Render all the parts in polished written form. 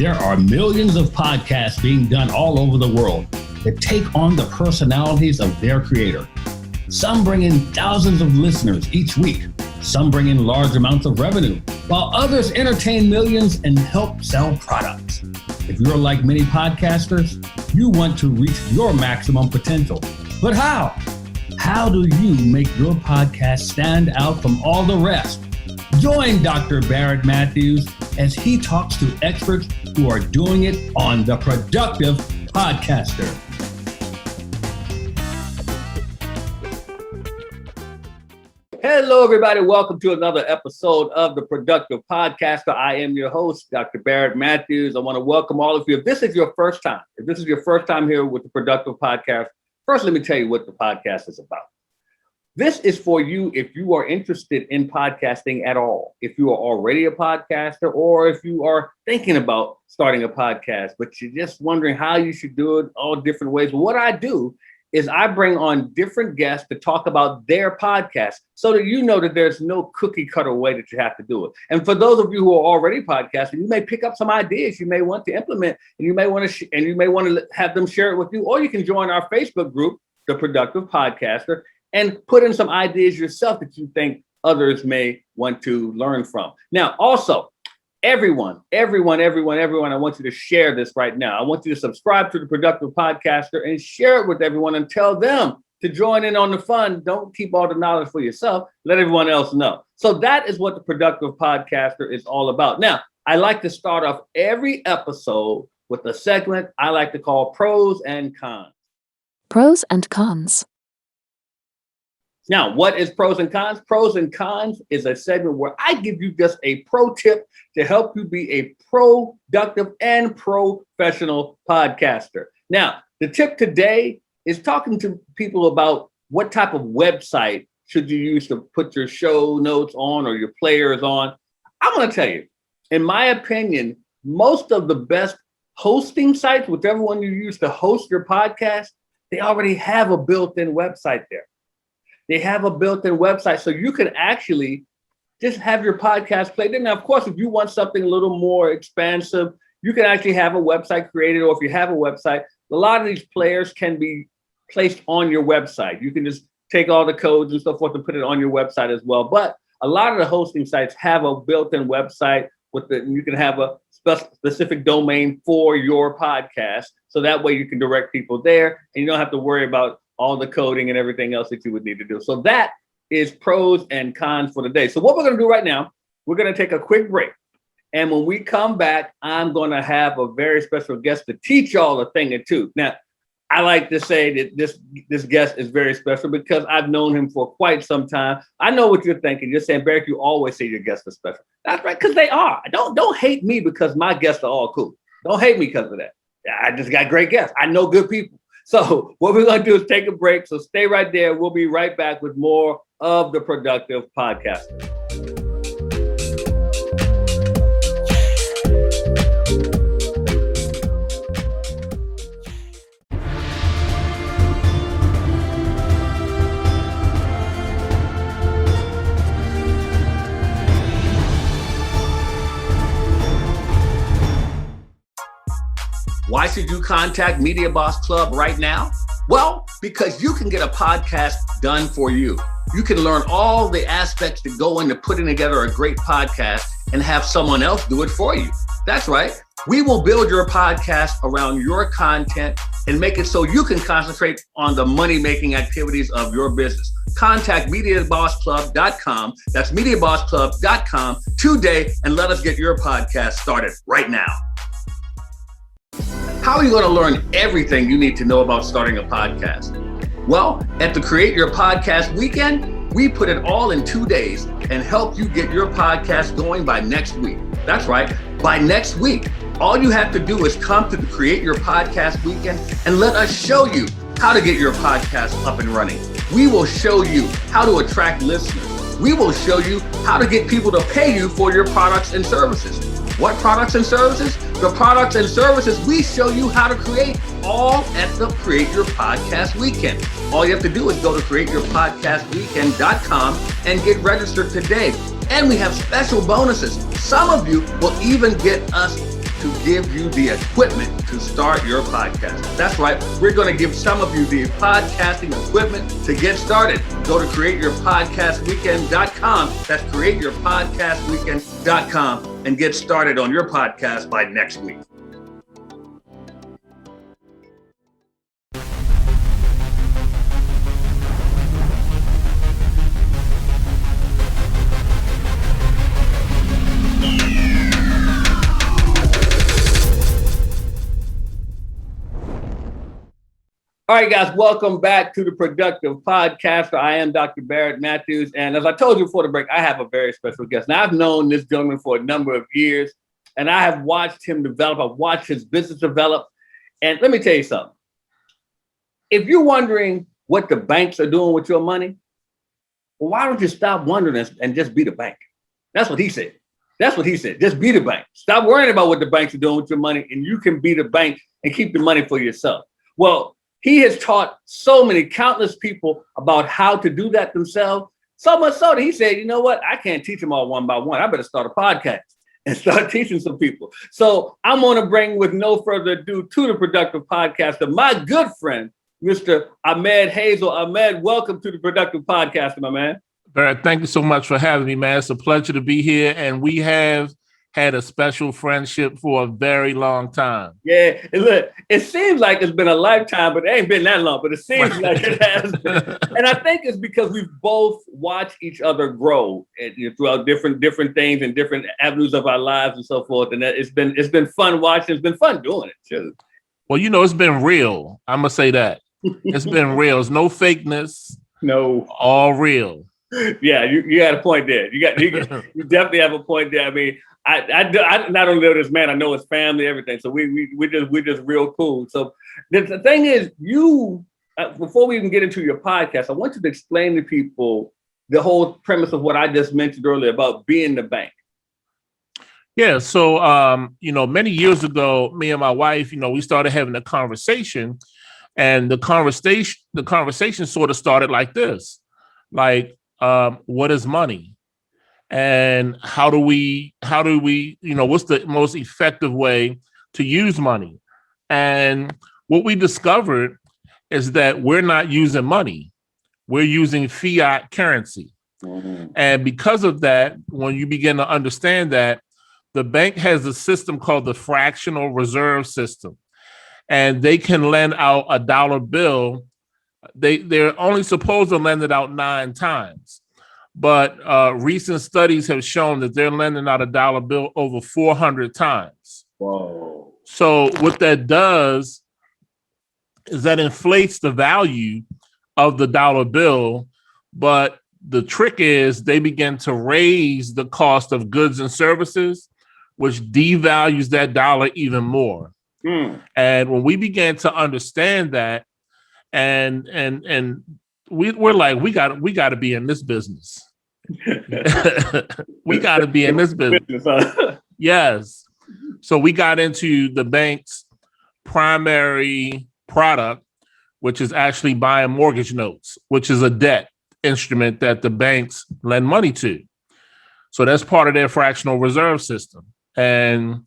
There are millions of podcasts being done all over the world that take on the personalities of their creator. Some bring in thousands of listeners each week. Some bring in large amounts of revenue, while others entertain millions and help sell products. If you're like many podcasters, you want to reach your maximum potential. But how? How do you make your podcast stand out from all the rest? Join Dr. Barrett Matthews as he talks to experts who are doing it on The Productive Podcaster. Hello, everybody. Welcome to another episode of The Productive Podcaster. I am your host, Dr. Barrett Matthews. I want to welcome all of you. If this is your first time here with The Productive Podcast, first, let me tell you what the podcast is about. This is for you if you are interested in podcasting at all, if you are already a podcaster, or if you are thinking about starting a podcast, but you're just wondering how you should do it all different ways. What I do is I bring on different guests to talk about their podcast so that you know that there's no cookie cutter way that you have to do it. And for those of you who are already podcasting, you may pick up some ideas you may want to implement, and you may want to have them share it with you, or you can join our Facebook group, The Productive Podcaster, and put in some ideas yourself that you think others may want to learn from. Now, also, everyone, I want you to share this right now. I want you to subscribe to The Productive Podcaster and share it with everyone and tell them to join in on the fun. Don't keep all the knowledge for yourself. Let everyone else know. So that is what The Productive Podcaster is all about. Now, I like to start off every episode with a segment I like to call Pros and Cons. Pros and Cons. Now, what is Pros and Cons? Pros and Cons is a segment where I give you just a pro tip to help you be a productive and professional podcaster. Now, the tip today is talking to people about what type of website should you use to put your show notes on or your players on. I'm going to tell you, in my opinion, most of the best hosting sites, whichever one you use to host your podcast, they already have a built-in website there. They have a built-in website, so you can actually just have your podcast played in. Now, of course, if you want something a little more expansive, you can actually have a website created, or if you have a website, a lot of these players can be placed on your website. You can just take all the codes and so forth and put it on your website as well. But a lot of the hosting sites have a built-in website you can have a specific domain for your podcast. So that way you can direct people there and you don't have to worry about all the coding and everything else that you would need to do. So that is pros and cons for the day. So what we're going to do right now, we're going to take a quick break. And when we come back, I'm going to have a very special guest to teach y'all a thing or two. Now, I like to say that this guest is very special because I've known him for quite some time. I know what you're thinking. You're saying, Barrett, you always say your guests are special. That's right, because they are. Don't hate me because my guests are all cool. Don't hate me because of that. I just got great guests. I know good people. So what we're going to do is take a break. So stay right there. We'll be right back with more of The Productive Podcaster. Why should you contact Media Boss Club right now? Well, because you can get a podcast done for you. You can learn all the aspects that go into putting together a great podcast and have someone else do it for you. That's right. We will build your podcast around your content and make it so you can concentrate on the money-making activities of your business. Contact MediaBossClub.com. That's MediaBossClub.com today and let us get your podcast started right now. How are you going to learn everything you need to know about starting a podcast? Well, at the Create Your Podcast Weekend, we put it all in 2 days and help you get your podcast going by next week. That's right, by next week. All you have to do is come to the Create Your Podcast Weekend and let us show you how to get your podcast up and running. We will show you how to attract listeners. We will show you how to get people to pay you for your products and services. What products and services? The products and services we show you how to create, all at the Create Your Podcast Weekend. All you have to do is go to createyourpodcastweekend.com and get registered today. And we have special bonuses. Some of you will even get us to give you the equipment to start your podcast. That's right. We're going to give some of you the podcasting equipment to get started. Go to createyourpodcastweekend.com. That's createyourpodcastweekend.com and get started on your podcast by next week. All right, guys, welcome back to the Productive Podcast. I am Dr. Barrett Matthews. And as I told you before the break, I have a very special guest. Now, I've known this gentleman for a number of years, and I have watched him develop. I've watched his business develop. And let me tell you something. If you're wondering what the banks are doing with your money, well, why don't you stop wondering and just be the bank? That's what he said. That's what he said. Just be the bank. Stop worrying about what the banks are doing with your money, and you can be the bank and keep the money for yourself. Well, he has taught countless people about how to do that themselves. So much so that he said, you know what? I can't teach them all one by one. I better start a podcast and start teaching some people. So I'm going to bring, with no further ado, to the Productive Podcaster, my good friend, Mr. Amed Hazel. Amed, welcome to the Productive Podcaster, my man. Barrett, thank you so much for having me, man. It's a pleasure to be here. And we have had a special friendship for a very long time. Yeah, look, it seems like it's been a lifetime, but it ain't been that long, but it seems like it has been. And I think it's because we've both watched each other grow throughout different things and different avenues of our lives and so forth. And it's been fun watching. It's been fun doing it too. Well, it's been real. I'm gonna say that. It's been real. It's no fakeness. No. All real. Yeah, you got a point there. You definitely have a point there. I mean, I not only know this man, I know his family, everything. So we're just real cool. So the thing is, before we even get into your podcast, I want you to explain to people the whole premise of what I just mentioned earlier about being the bank. Yeah. So, many years ago, me and my wife, we started having a conversation, and the conversation sort of started like this, like, what is money? And how do we, what's the most effective way to use money? And what we discovered is that we're not using money. We're using fiat currency. Mm-hmm. And because of that, when you begin to understand that, the bank has a system called the fractional reserve system, and they can lend out a dollar bill. They're only supposed to lend it out 9 times. But recent studies have shown that they're lending out a dollar bill over 400 times. Whoa. So what that does is that inflates the value of the dollar bill. But the trick is they begin to raise the cost of goods and services, which devalues that dollar even more. Mm. And when we began to understand that, and we're like, we got to be in this business. We got to be in this business. Yes. So we got into the bank's primary product, which is actually buying mortgage notes, which is a debt instrument that the banks lend money to. So that's part of their fractional reserve system. And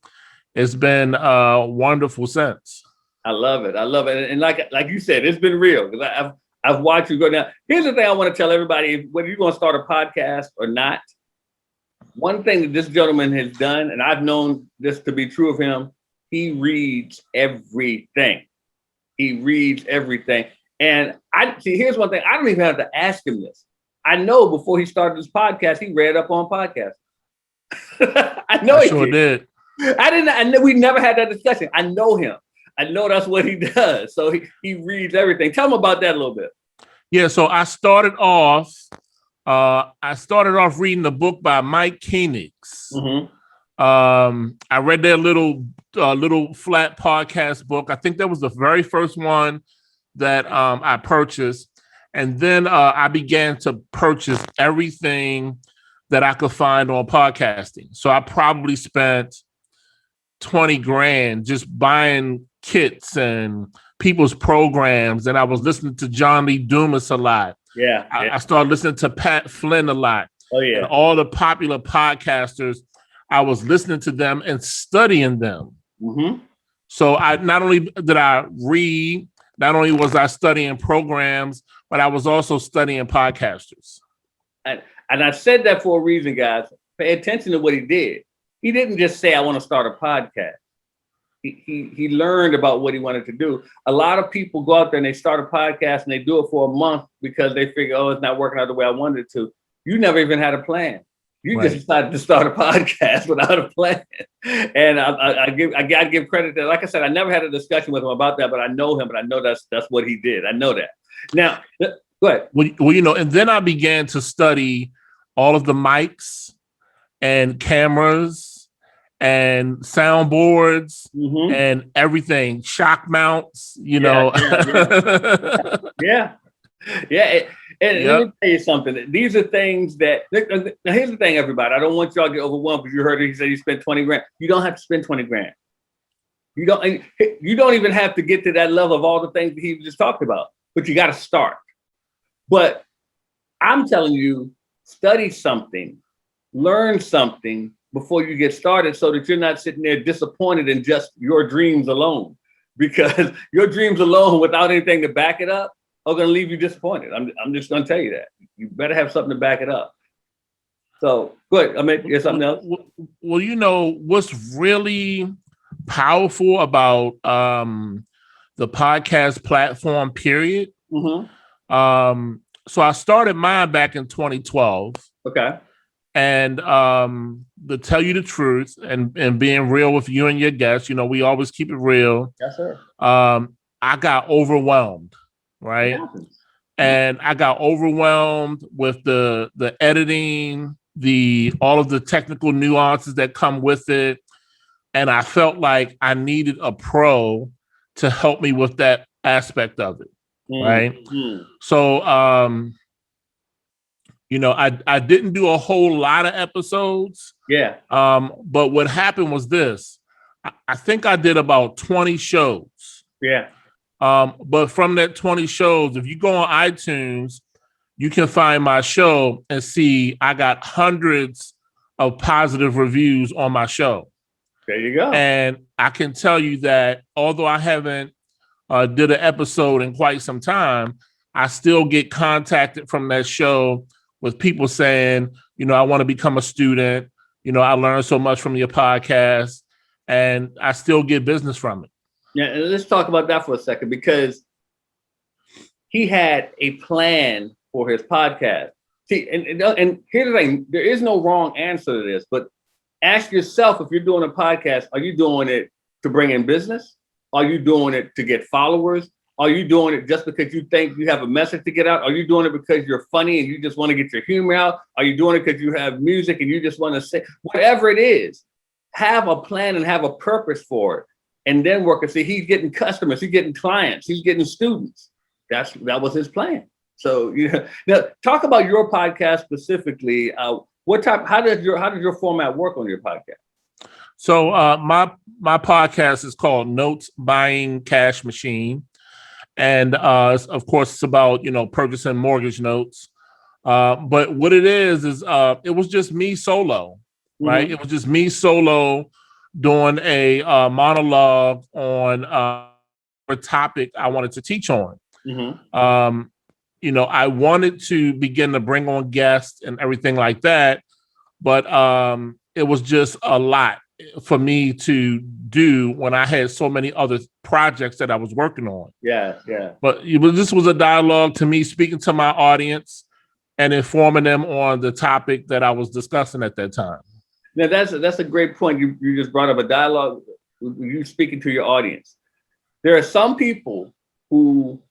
it's been wonderful since. I love it. And like you said, it's been real because I've watched you go down. Here's the thing I want to tell everybody, whether you're going to start a podcast or not, one thing that this gentleman has done, and I've known this to be true of him, he reads everything. And here's one thing. I don't even have to ask him this. I know before he started this podcast, he read up on podcasts. I know he sure did. I know we never had that discussion. I know him. I know that's what he does. So he reads everything. Tell him about that a little bit. Yeah. So I started off reading a book by Mike Koenigs. Mm-hmm. I read their little flat podcast book. I think that was the very first one that I purchased. And then I began to purchase everything that I could find on podcasting. So I probably spent $20,000 just buying kits and people's programs. And I was listening to John Lee Dumas a lot. Yeah. I started listening to Pat Flynn a lot. Oh, yeah. And all the popular podcasters, I was listening to them and studying them. Mm-hmm. So I not only did I read, not only was I studying programs, but I was also studying podcasters. And I said that for a reason, guys. Pay attention to what he did. He didn't just say, I want to start a podcast. He learned about what he wanted to do. A lot of people go out there and they start a podcast and they do it for a month because they figure, oh, it's not working out the way I wanted it to. You never even had a plan. You just decided to start a podcast without a plan. And I give credit to, like I said, I never had a discussion with him about that, but I know him, but I know that's what he did. I know that. Now, go ahead. Well, you know, and then I began to study all of the mics and cameras and soundboards and everything, shock mounts, you know. Yeah. And let me tell you something. These are things that, now here's the thing, everybody. I don't want y'all to get overwhelmed because you heard he said he spent 20 grand. You don't have to spend 20 grand. You don't even have to get to that level of all the things that he just talked about, but you got to start. But I'm telling you, study something, learn something before you get started so that you're not sitting there disappointed in just your dreams alone, because your dreams alone without anything to back it up are going to leave you disappointed. I'm just going to tell you that. You better have something to back it up. So good. I mean, there's something else. Well, you know, what's really powerful about the podcast platform period. So I started mine back in 2012. Okay. And to tell you the truth and being real with you and your guests, you know, we always keep it real. Yes, sir. I got overwhelmed, right? And I got overwhelmed with the editing, all of the technical nuances that come with it. And I felt like I needed a pro to help me with that aspect of it. Right. So, you know, I didn't do a whole lot of episodes. Yeah. But what happened was this. I think I did about 20 shows. Yeah. But from that 20 shows, if you go on iTunes, you can find my show and see I got hundreds of positive reviews on my show. There you go. And I can tell you that although I haven't did an episode in quite some time, I still get contacted from that show with people saying, you know, I want to become a student. You know, I learned so much from your podcast, and I still get business from it. Yeah, and let's talk about that for a second, because he had a plan for his podcast. See, and here's the thing: there is no wrong answer to this, but ask yourself, if you're doing a podcast, are you doing it to bring in business? Are you doing it to get followers? Are you doing it just because you think you have a message to get out? Are you doing it because you're funny and you just want to get your humor out? Are you doing it because you have music and you just want to say, whatever it is, have a plan and have a purpose for it. And then work and see, he's getting customers, he's getting clients, he's getting students. That was his plan. So, you know, now talk about your podcast specifically. How does your format work on your podcast? So my podcast is called Notes Buying Cash Machine. And of course, it's about, you know, purchasing mortgage notes. But what it is it was just me solo, right? It was just me solo doing a monologue on a topic I wanted to teach on. You know, I wanted to begin to bring on guests and everything like that, but it was just a lot for me to do when I had so many other projects that I was working on. Yeah. But this was a dialogue to me, speaking to my audience and informing them on the topic that I was discussing at that time. Now that's a great point. You just brought up a dialogue. You speaking to your audience. There are some people who,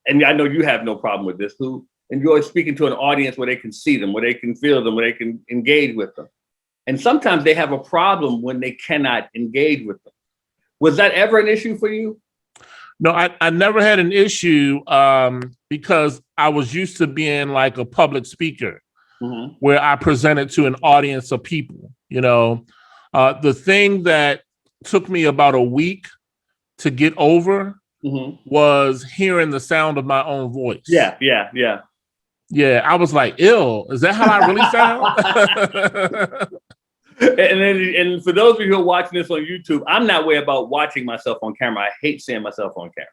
and I know you have no problem with this, who enjoy speaking to an audience where they can see them, where they can feel them, where they can engage with them. And sometimes they have a problem when they cannot engage with them. Was that ever an issue for you? No, I never had an issue because I was used to being like a public speaker where I presented to an audience of people. You know, the thing that took me about a week to get over was hearing the sound of my own voice. Yeah. I was like, ew, is that how I really sound? And for those of you who are watching this on YouTube, I'm not worried about watching myself on camera. I hate seeing myself on camera.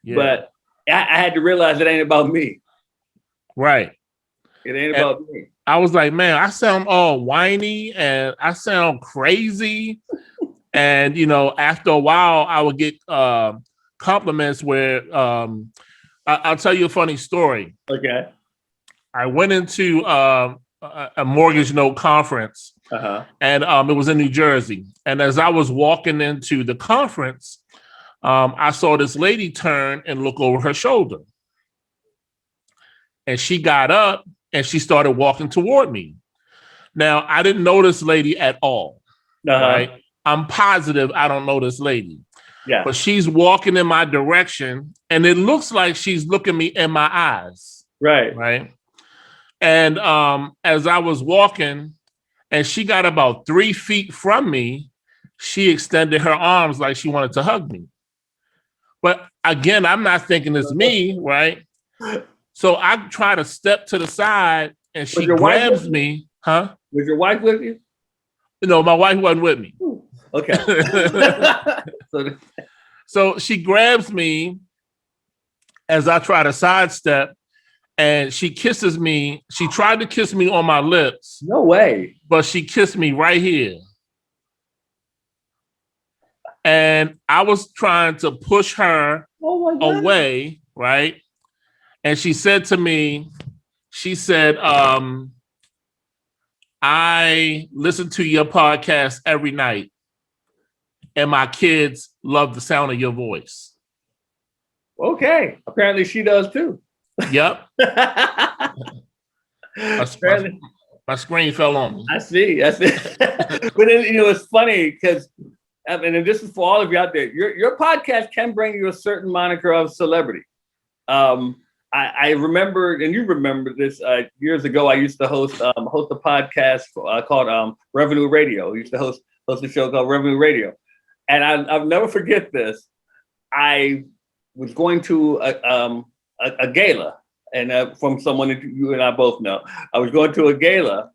Yeah. But I had to realize it ain't about me. Right. It ain't about me. I was like, man, I sound all whiny and I sound crazy. And, after a while, I would get compliments where I'll tell you a funny story. Okay. I went into a mortgage note conference, and it was in New Jersey. And as I was walking into the conference, I saw this lady turn and look over her shoulder. And she got up and she started walking toward me. Now, I didn't know this lady at all. Right? I'm positive I don't know this lady. Yeah. But she's walking in my direction, and it looks like she's looking me in my eyes. Right. Right. And as I was walking, and she got about 3 feet from me, she extended her arms like she wanted to hug me. But again, I'm not thinking it's me, right? So I try to step to the side, and she grabs me. Huh? Was your wife with you? No, my wife wasn't with me. Okay. So she grabs me as I try to sidestep, and she kisses me. She tried to kiss me on my lips. No way. But she kissed me right here. And I was trying to push her away, right? And she said to me, I listen to your podcast every night, and my kids love the sound of your voice. Okay. Apparently she does too. Yep. My screen fell on me. I see. But then, it's funny because, and this is for all of you out there, your podcast can bring you a certain moniker of celebrity. I remember, and you remember this, years ago, I used to host a podcast called Revenue Radio. I used to host a show called Revenue Radio. And I'll never forget this. I was going to a gala, and from someone that you and I both know. I was going to a gala,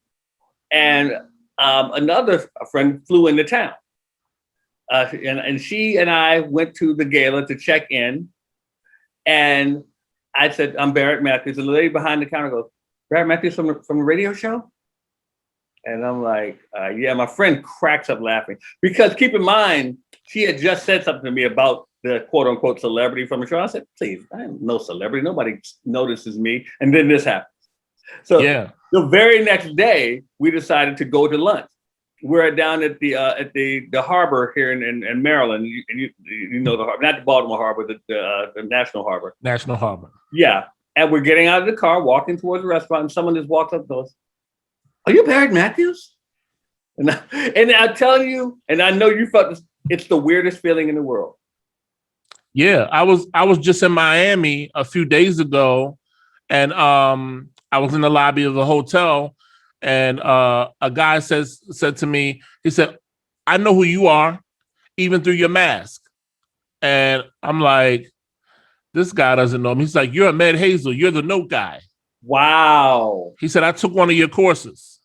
and another friend flew into town. And she and I went to the gala to check in, and I said, I'm Barrett Matthews. And the lady behind the counter goes, Barrett Matthews from the radio show? And I'm like, yeah, my friend cracks up laughing. Because keep in mind, she had just said something to me about the quote unquote celebrity from the show. I said, please, I am no celebrity. Nobody notices me. And then this happens. So the very next day, we decided to go to lunch. We're down at the harbor here in Maryland. You know the harbor, not the Baltimore Harbor, the National Harbor. National Harbor. Yeah. And we're getting out of the car, walking towards the restaurant, and someone just walks up and goes, are you Barrett Matthews? And I'm telling you, and I know you felt this, it's the weirdest feeling in the world. Yeah, I was just in Miami a few days ago, and I was in the lobby of the hotel, and a guy said to me, he said, I know who you are, even through your mask. And I'm like, this guy doesn't know me. He's like, you're Amed Hazel. You're the note guy. Wow. He said, I took one of your courses.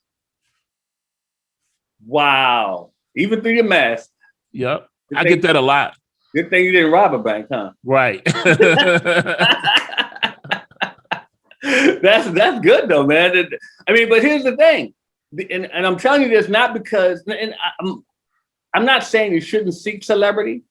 Wow. Even through your mask. Yep. I get that a lot. Good thing you didn't rob a bank, huh? Right. That's good though, man. I mean, but here's the thing. And I'm telling you this not because, and I'm not saying you shouldn't seek celebrity.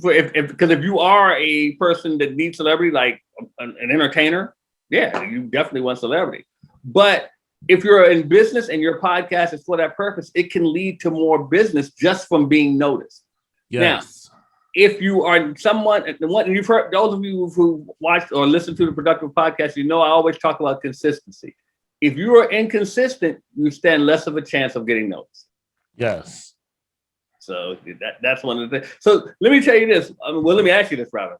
Because if you are a person that needs celebrity, like an entertainer, yeah, you definitely want celebrity. But if you're in business and your podcast is for that purpose, it can lead to more business just from being noticed. Yes. Now, if you are someone, and you've heard, those of you who watched or listened to the Productive Podcast, you know I always talk about consistency. If you are inconsistent, you stand less of a chance of getting noticed. Yes. So that's one of the things. So let me tell you this. Let me ask you this, Robin.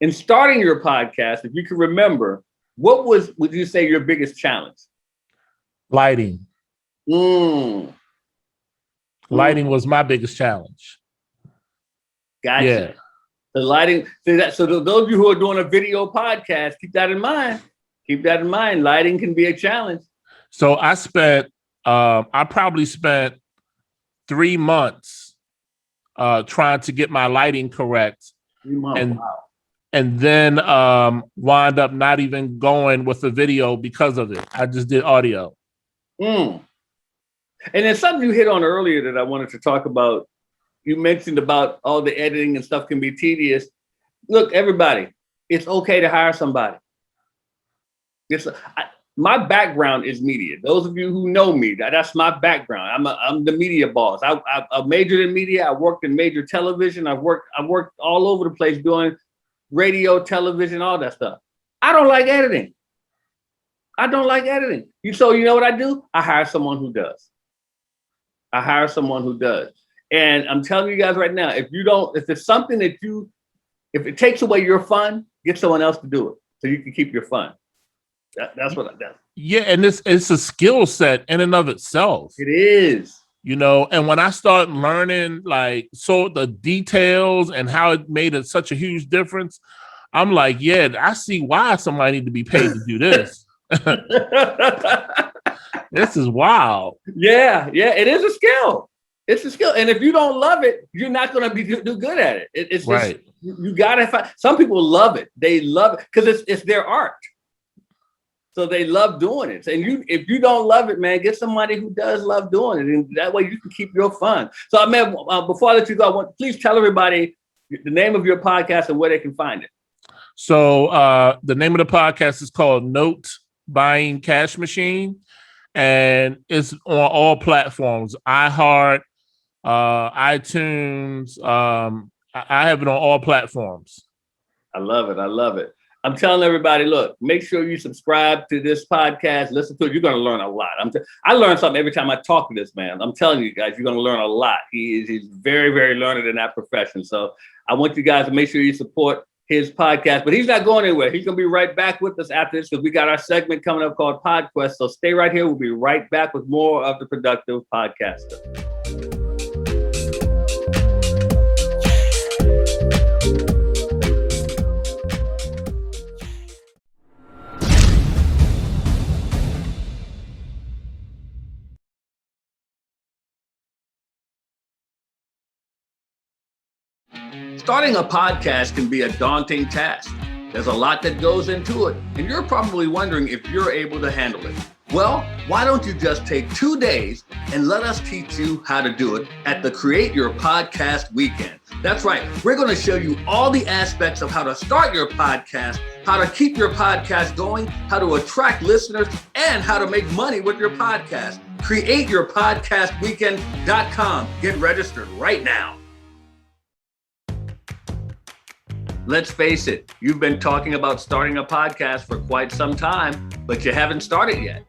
In starting your podcast, if you can remember, what would you say your biggest challenge? Lighting. Lighting was my biggest challenge. Gotcha. Yeah. The lighting. So those of you who are doing a video podcast, keep that in mind. Keep that in mind. Lighting can be a challenge. So I spent I probably spent 3 months trying to get my lighting correct. 3 months, and wow. and then wind up not even going with the video because of it. I just did audio. And then something you hit on earlier that I wanted to talk about. You mentioned about all the editing and stuff can be tedious. Look, everybody, it's okay to hire somebody. My background is media. Those of you who know me, that's my background. I'm the media boss. I majored in media. I worked in major television. I worked all over the place doing radio, television, all that stuff. I don't like editing. So you know what I do? I hire someone who does. And I'm telling you guys right now, if it's something that if it takes away your fun, get someone else to do it so you can keep your fun. That's what I do. Yeah, and it's a skill set in and of itself. It is. And when I start learning the details and how it made such a huge difference, I'm like, yeah, I see why somebody need to be paid to do this. This is wild. Yeah, it is a skill. It's a skill, and if you don't love it, you're not going to do good at it. It's right. You gotta find. Some people love it. They love it because it's their art. So they love doing it. And if you don't love it, man, get somebody who does love doing it, and that way you can keep your fun. So, Ahmed, before I let you go, please tell everybody the name of your podcast and where they can find it. So the name of the podcast is called Note Buying Cash Machine, and it's on all platforms: iHeart, iTunes. I have it on all platforms. I love it. I'm telling everybody, look, make sure you subscribe to this podcast. Listen to it. You're going to learn a lot. I learn something every time I talk to this man. I'm telling you guys, you're going to learn a lot. He's very, very learned in that profession. So I want you guys to make sure you support his podcast. But he's not going anywhere. He's going to be right back with us after this because we got our segment coming up called PodQuest. So stay right here. We'll be right back with more of The Productive Podcaster. Starting a podcast can be a daunting task. There's a lot that goes into it, and you're probably wondering if you're able to handle it. Well, why don't you just take 2 days and let us teach you how to do it at the Create Your Podcast Weekend. That's right. We're going to show you all the aspects of how to start your podcast, how to keep your podcast going, how to attract listeners, and how to make money with your podcast. CreateYourPodcastWeekend.com. Get registered right now. Let's face it, you've been talking about starting a podcast for quite some time, but you haven't started yet.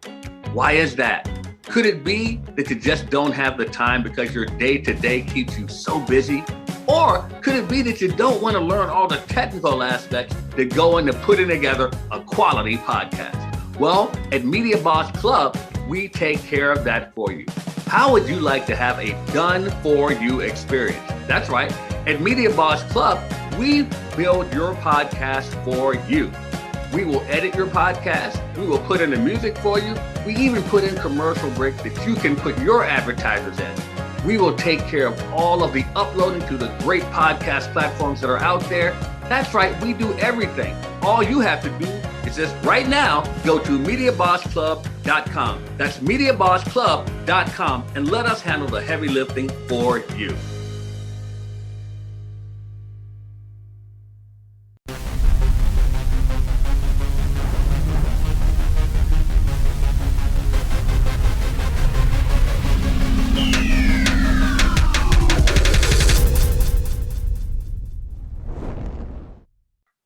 Why is that? Could it be that you just don't have the time because your day-to-day keeps you so busy? Or could it be that you don't want to learn all the technical aspects that go into putting together a quality podcast? Well, at Media Boss Club, we take care of that for you. How would you like to have a done-for-you experience? That's right. At Media Boss Club, we build your podcast for you. We will edit your podcast. We will put in the music for you. We even put in commercial breaks that you can put your advertisers in. We will take care of all of the uploading to the great podcast platforms that are out there. That's right, we do everything. All you have to do is just right now go to MediaBossClub.com. That's MediaBossClub.com and let us handle the heavy lifting for you.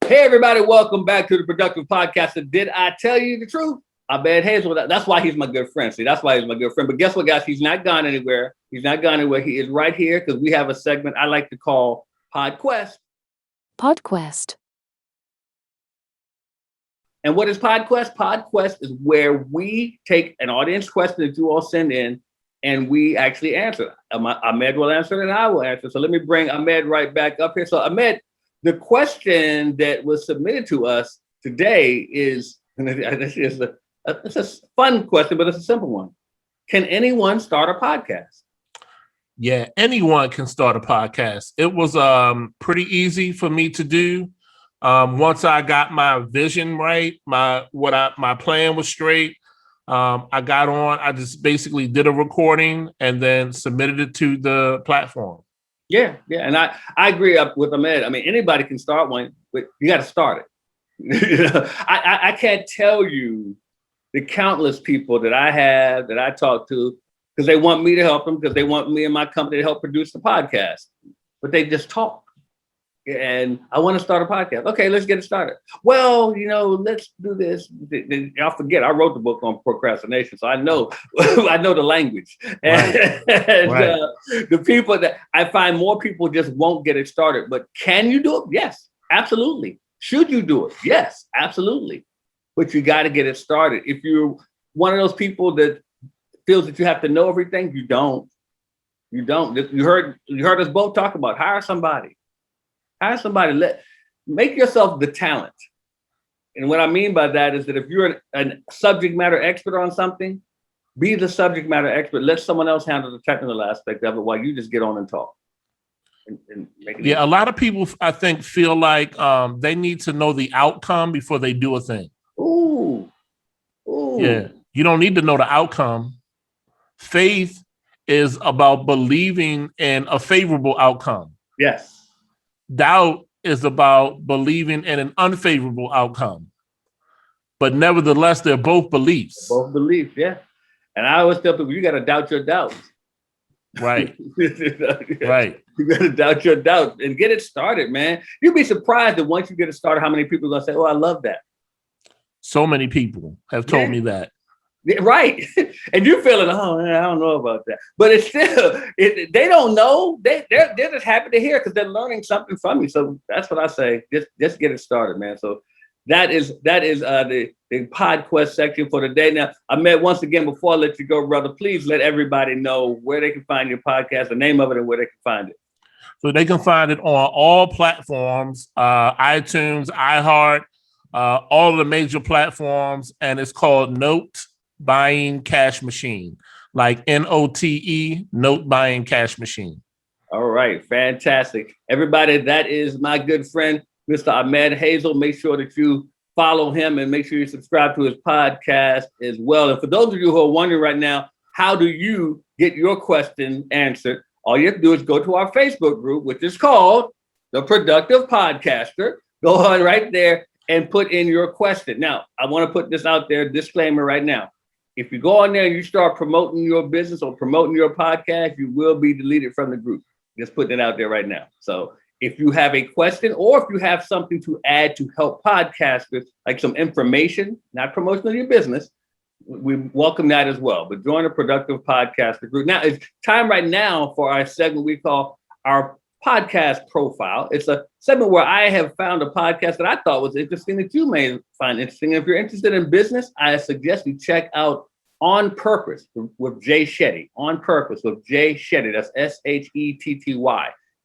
Hey, everybody, welcome back to the Productive Podcaster. Did I tell you the truth? Amed Hazel. That's why he's my good friend. See, that's why he's my good friend. But guess what, guys? He's not gone anywhere. He is right here because we have a segment I like to call PodQuest. PodQuest. And what is PodQuest? PodQuest is where we take an audience question that you all send in and we actually answer. Amed will answer and I will answer. So let me bring Amed right back up here. So Amed, the question that was submitted to us today is, it's a fun question, but it's a simple one. can anyone start a podcast? Yeah, anyone can start a podcast. It was pretty easy for me to do. Once I got my vision right, my plan was straight. I got on. I just basically did a recording and then submitted it to the platform. Yeah, and I agree up with Amed. I mean, anybody can start one, but you got to start it. I can't tell you the countless people that I talk to because they want me to help them, because they want me and my company to help produce the podcast, but they just talk. And I want to start a podcast. Okay, let's get it started. Well, let's do this. Y'all forget, I wrote the book on procrastination, so I know the language. And, Right. The people that I find, more people just won't get it started. But can you do it? Yes, absolutely. Should you do it? Yes, absolutely. But you got to get it started. If you're one of those people that feels that you have to know everything, you don't. You don't. You heard us both talk about hire somebody. Hire somebody. Make yourself the talent. And what I mean by that is that if you're a subject matter expert on something, be the subject matter expert. Let someone else handle the technical aspect of it while you just get on and talk. And make it easy. A lot of people, I think, feel like they need to know the outcome before they do a thing. Ooh. Yeah, you don't need to know the outcome. Faith is about believing in a favorable outcome. Yes. Doubt is about believing in an unfavorable outcome. But nevertheless, they're both beliefs. Both beliefs, yeah. And I always tell people, you got to doubt your doubts. Right. Right. You got to doubt your doubts and get it started, man. You'd be surprised that once you get it started, how many people are going to say, oh, I love that. So many people have told me that. Yeah, right. And you're feeling, oh, man, I don't know about that. But it's still, they don't know. They're just happy to hear because they're learning something from you. So that's what I say. Just get it started, man. So that is the PodQuest section for today. Now, Amed, once again, before I let you go, brother, please let everybody know where they can find your podcast, the name of it, and where they can find it. So they can find it on all platforms, iTunes, iHeart, all of the major platforms, and it's called Note Buying Cash Machine, like NOTE, Note Buying Cash Machine. All right, fantastic. Everybody, that is my good friend, Mr. Amed Hazel. Make sure that you follow him and make sure you subscribe to his podcast as well. And for those of you who are wondering right now, how do you get your question answered? All you have to do is go to our Facebook group, which is called The Productive Podcaster. Go on right there and put in your question. Now, I want to put this out there, disclaimer right now. If you go on there and you start promoting your business or promoting your podcast, you will be deleted from the group. Just putting it out there right now. So if you have a question or if you have something to add to help podcasters, like some information, not promotion of your business, we welcome that as well. But join the Productive Podcaster group. Now, it's time right now for our segment we call our podcast profile. It's a segment where I have found a podcast that I thought was interesting that you may find interesting. If you're interested in business, I suggest you check out On Purpose with Jay Shetty. On Purpose with Jay Shetty. That's SHETTY.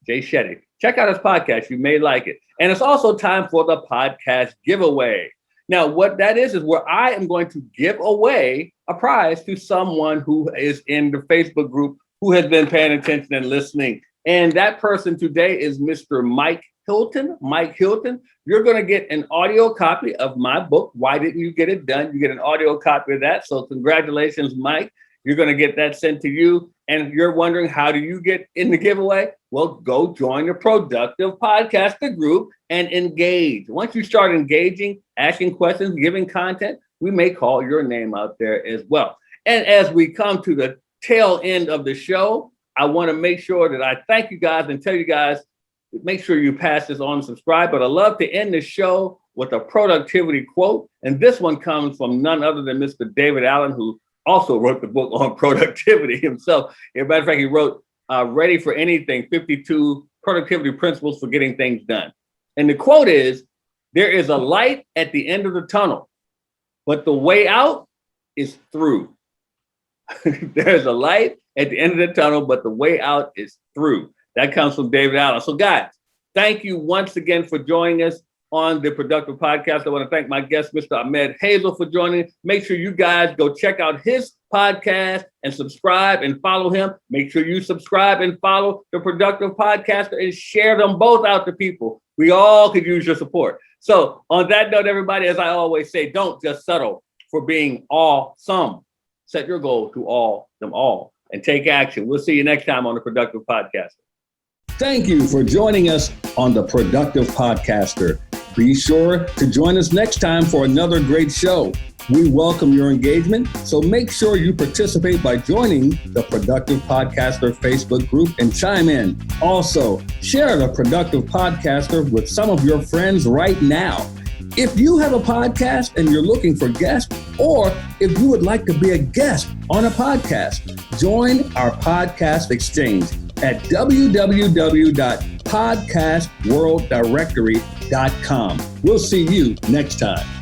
Jay Shetty. Check out his podcast. You may like it. And it's also time for the podcast giveaway. Now, what that is where I am going to give away a prize to someone who is in the Facebook group who has been paying attention and listening. And that person today is Mr. Mike Hilton. Mike Hilton, you're going to get an audio copy of my book, Why Didn't You Get It Done? You get an audio copy of that. So congratulations, Mike. You're going to get that sent to you. And you're wondering, how do you get in the giveaway? Well, go join the Productive Podcaster group and engage. Once you start engaging, asking questions, giving content, we may call your name out there as well. And as we come to the tail end of the show, I want to make sure that I thank you guys and tell you guys, make sure you pass this on and subscribe. But I love to end the show with a productivity quote. And this one comes from none other than Mr. David Allen, who also wrote the book on productivity himself. As a matter of fact, he wrote Ready for Anything, 52 Productivity Principles for Getting Things Done. And the quote is, there is a light at the end of the tunnel, but the way out is through. There's a light at the end of the tunnel, but the way out is through. That comes from David Allen. So guys, thank you once again for joining us. on the Productive Podcast. I want to thank my guest, Mr. Amed Hazel, for joining. Make sure you guys go check out his podcast and subscribe and follow him. Make sure you subscribe and follow the Productive Podcaster and share them both out to people. We all could use your support. So on that note, everybody, as I always say, don't just settle for being awesome. Set your goal to all them all and take action. We'll see you next time on the Productive Podcaster. Thank you for joining us on the Productive Podcaster. Be sure to join us next time for another great show. We welcome your engagement, so make sure you participate by joining the Productive Podcaster Facebook group and chime in. Also, share the Productive Podcaster with some of your friends right now. If you have a podcast and you're looking for guests, or if you would like to be a guest on a podcast, join our podcast exchange at www.podcastworlddirectory.com. We'll see you next time.